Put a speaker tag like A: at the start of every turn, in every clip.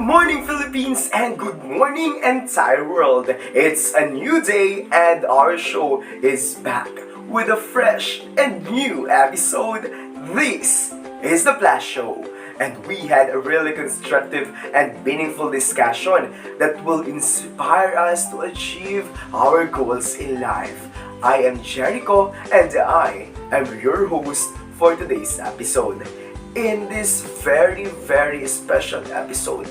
A: morning, Philippines, and good morning, entire world. It's a new day, and our show is back with a fresh and new episode. This is the Flash Show, and we had a really constructive and meaningful discussion that will inspire us to achieve our goals in life. I am Jerico, and I am your host for today's episode. In this very special episode,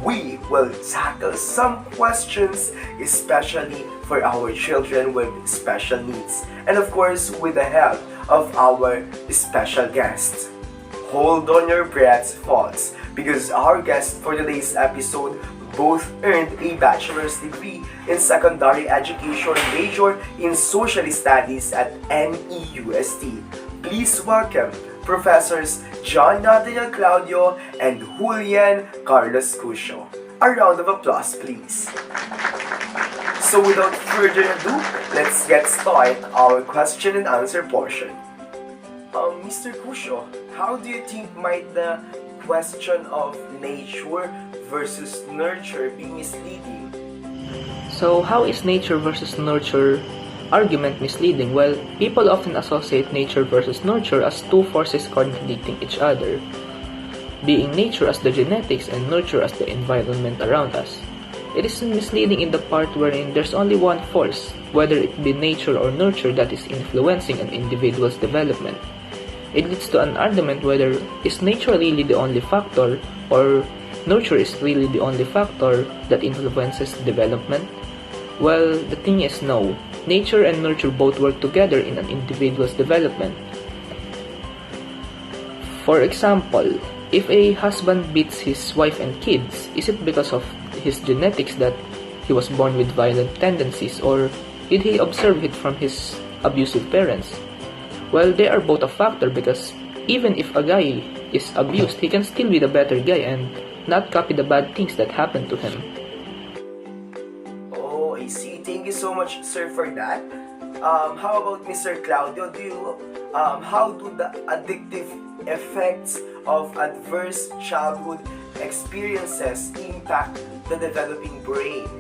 A: we will tackle some questions, especially for our children with special needs, and of course with the help of our special guests. Hold on your breaths, folks, because our guests for today's episode both earned a bachelor's degree in secondary education major in social studies at NEUST. Please welcome Professors Nathaniel, Claudio, and Julian Cucio. A round of applause, please. So without further ado, let's get started our question and answer portion. Mr. Cucio, how do you think might the question of nature versus nurture be misleading?
B: So how is nature versus nurture argument misleading? Well, people often associate nature versus nurture as two forces contradicting each other, being nature as the genetics and nurture as the environment around us. It is misleading in the part wherein there's only one force, whether it be nature or nurture, that is influencing an individual's development. It leads to an argument whether is nature really the only factor or nurture is really the only factor that influences development. Well, the thing is no. Nature and nurture both work together in an individual's development. For example, if a husband beats his wife and kids, is it because of his genetics that he was born with violent tendencies, or did he observe it from his abusive parents? Well, they are both a factor, because even if a guy is abused, he can still be the better guy and not copy the bad things that happen to him.
A: I see. Thank you so much, sir, for that. How about Mr. Claudio? How do the addictive effects of adverse childhood experiences impact the developing brain?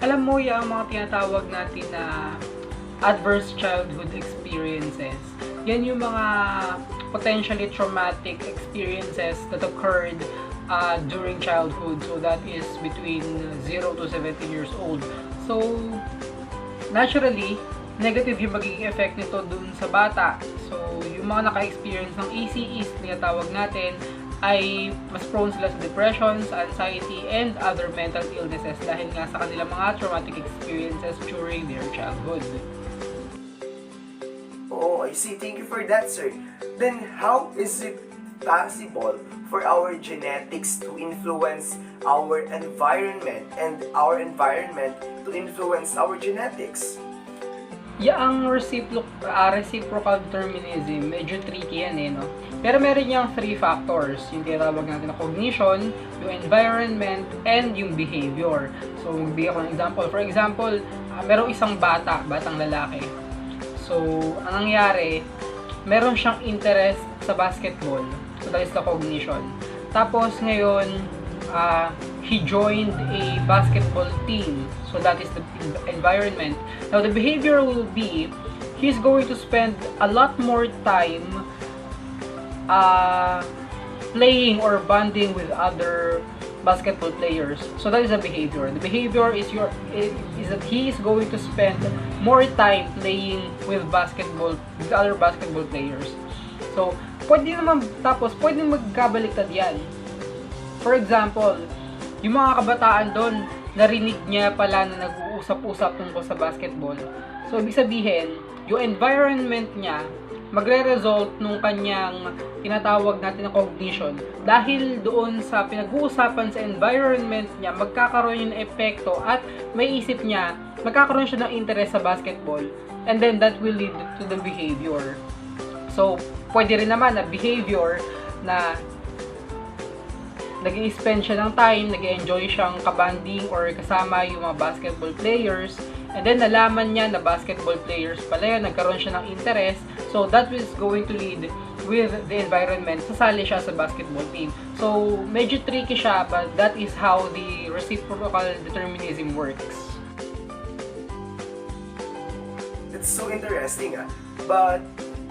C: Alam mo, yung mga tinatawag natin na adverse childhood experiences, yan yung mga potentially traumatic experiences that occurred during childhood. So that is between 0 to 17 years old. So naturally, negative yung magiging effect nito dun sa bata. So yung mga naka-experience ng ACEs, tinatawag natin, ay mas prone sila sa depression, sa anxiety, and other mental illnesses dahil nga sa kanilang mga traumatic experiences during their childhood.
A: Oh, I see. Thank you for that, sir. Then how is it possible for our genetics to influence our environment and our environment to influence our genetics?
C: Ang reciprocal determinism, medyo tricky yan no? Pero meron niyang 3 factors, yung tinatawag natin na cognition, yung environment, and yung behavior. So, magbigay ko ng example. For example, merong isang batang lalaki. So, ang nangyari, meron siyang interest sa basketball. So that is the cognition. Tapos ngayon, he joined a basketball team. So that is the environment. Now the behavior will be, he's going to spend a lot more time playing or bonding with other basketball players. So that is the behavior. The behavior is that he is going to spend more time playing with other basketball players. So pwede magkabaliktad yan. For example, yung mga kabataan doon, narinig niya pala na nag-uusap-usap tungkol sa basketball. So, ibig sabihin, yung environment niya, magre-result nung kanyang tinatawag natin na cognition. Dahil doon sa pinag-uusapan sa environment niya, magkakaroon yung epekto at may isip niya, magkakaroon siya ng interest sa basketball. And then, that will lead to the behavior. So, pwede rin naman na behavior na nag-i-spend siya ng time, nag-enjoy siyang kabanding or kasama yung mga basketball players, and then nalaman niya na basketball players pala yun, nagkaroon siya ng interest, so that is going to lead with the environment, sasali siya sa basketball team. So, medyo tricky siya, but that is how the reciprocal determinism works.
A: It's so interesting, but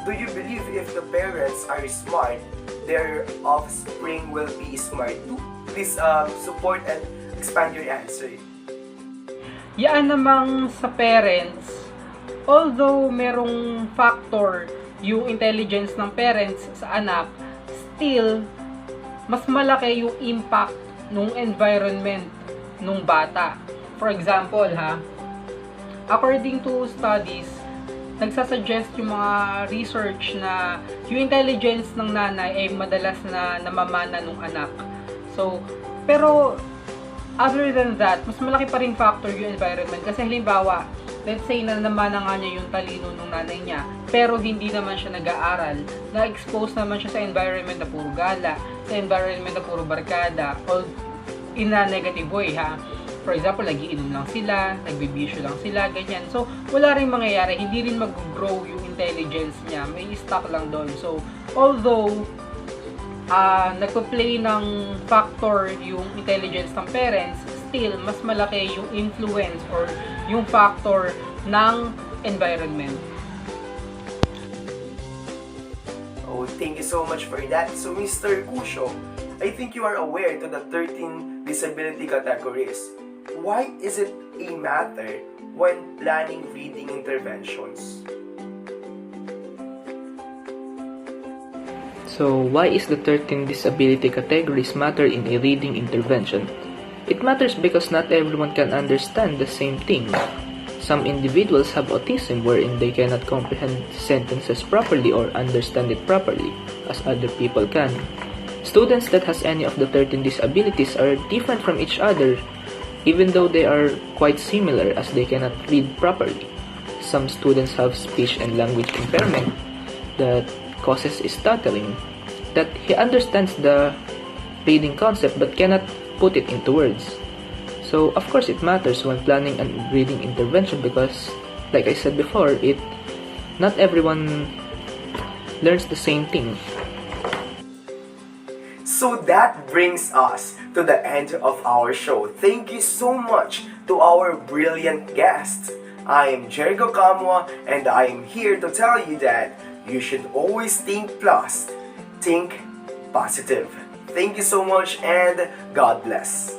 A: do you believe if the parents are smart, their offspring will be smart too? Please support and expand your answer.
C: Yan namang sa parents, although merong factor yung intelligence ng parents sa anak, still, mas malaki yung impact ng environment ng bata. For example, according to studies, nagsasuggest yung mga research na yung intelligence ng nanay ay madalas na namamana ng anak. So, pero other than that, mas malaki pa rin factor yung environment. Kasi halimbawa, let's say na namana nga niya yung talino ng nanay niya, pero hindi naman siya nag-aaral, na-expose naman siya sa environment na puro gala, sa environment na puro barkada, all in a negative way, For example, nagiinom lang sila, nagbibisyo lang sila, ganyan. So, wala rin mangyayari, hindi rin mag-grow yung intelligence niya, may stuck lang doon. So, although, nagpa-play ng factor yung intelligence ng parents, still, mas malaki yung influence or yung factor ng environment.
A: Oh, thank you so much for that. So, Mr. Cucio, I think you are aware to the 13 disability categories. Why is it a matter when planning reading interventions?
B: So, why is the 13 disability categories matter in a reading intervention? It matters because not everyone can understand the same thing. Some individuals have autism wherein they cannot comprehend sentences properly or understand it properly, as other people can. Students that has any of the 13 disabilities are different from each other, even though they are quite similar as they cannot read properly. Some students have speech and language impairment that causes stuttering, that he understands the reading concept but cannot put it into words. So of course it matters when planning a reading intervention because, like I said before, not everyone learns the same thing.
A: So that brings us to the end of our show. Thank you so much to our brilliant guests. I am Jerico Camua and I am here to tell you that you should always think plus, think positive. Thank you so much and God bless.